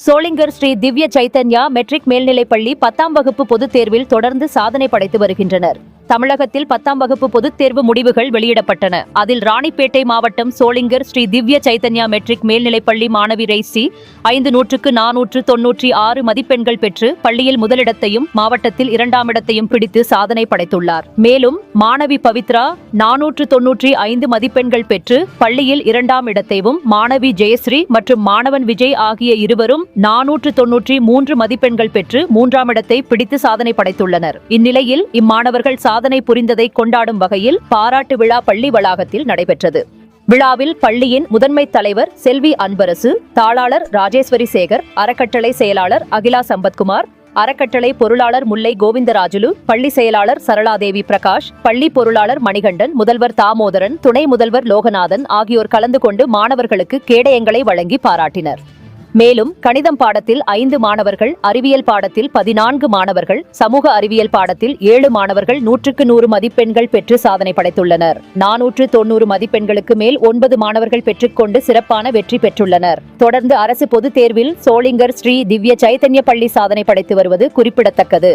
சோளிங்கர் ஸ்ரீ திவ்ய சைத்தன்யா மெட்ரிக் மேல்நிலைப்பள்ளி 10ஆம் வகுப்பு பொதுத் தேர்வில் தொடர்ந்து சாதனை படைத்து வருகின்றனர். தமிழகத்தில் 10ஆம் வகுப்பு பொதுத் தேர்வு முடிவுகள் வெளியிடப்பட்டன. அதில் ராணிப்பேட்டை மாவட்டம் சோளிங்கர் ஸ்ரீ திவ்ய சைத்தன்யா மெட்ரிக் மேல்நிலைப்பள்ளி மாணவி ரைசி 596 மதிப்பெண்கள் பெற்று பள்ளியில் முதலிடத்தையும் மாவட்டத்தில் 2ஆம் இடத்தையும் பிடித்து சாதனை படைத்துள்ளார். மேலும் மாணவி பவித்ரா 495 மதிப்பெண்கள் பெற்று பள்ளியில் 2ஆம் இடத்தையும், மாணவி ஜெயஸ்ரீ மற்றும் மாணவன் விஜய் ஆகிய இருவரும் 493 மதிப்பெண்கள் பெற்று 3ஆம் இடத்தை பிடித்து சாதனை படைத்துள்ளனர். இந்நிலையில் இம்மாணவர்கள் சாதனை புரிந்ததை கொண்டாடும் வகையில் பாராட்டு விழா பள்ளி வளாகத்தில் நடைபெற்றது. விழாவில் பள்ளியின் முதன்மை தலைவர் செல்வி அன்பரசு, தாளாளர் ராஜேஸ்வரி சேகர், அறக்கட்டளை செயலாளர் அகிலா சம்பத்குமார், அறக்கட்டளை பொருளாளர் முல்லை கோவிந்தராஜுலு, பள்ளி செயலாளர் சரளாதேவி பிரகாஷ், பள்ளி பொருளாளர் மணிகண்டன், முதல்வர் தாமோதரன், துணை முதல்வர் லோகநாதன் ஆகியோர் கலந்து கொண்டு மாணவர்களுக்கு கேடயங்களை வழங்கி பாராட்டினர். மேலும் கணிதம் பாடத்தில் 5 மாணவர்கள், அறிவியல் பாடத்தில் 14 மாணவர்கள், சமூக அறிவியல் பாடத்தில் 7 மாணவர்கள் 100க்கு 100 மதிப்பெண்கள் பெற்று சாதனை படைத்துள்ளனர். 490 மதிப்பெண்களுக்கு மேல் 9 மாணவர்கள் பெற்றுக்கொண்டு சிறப்பான வெற்றி பெற்றுள்ளனர். தொடர்ந்து அரசு பொதுத் தேர்வில் சோளிங்கர் ஸ்ரீ திவ்ய சைத்தன்ய பள்ளி சாதனை படைத்து வருவது குறிப்பிடத்தக்கது.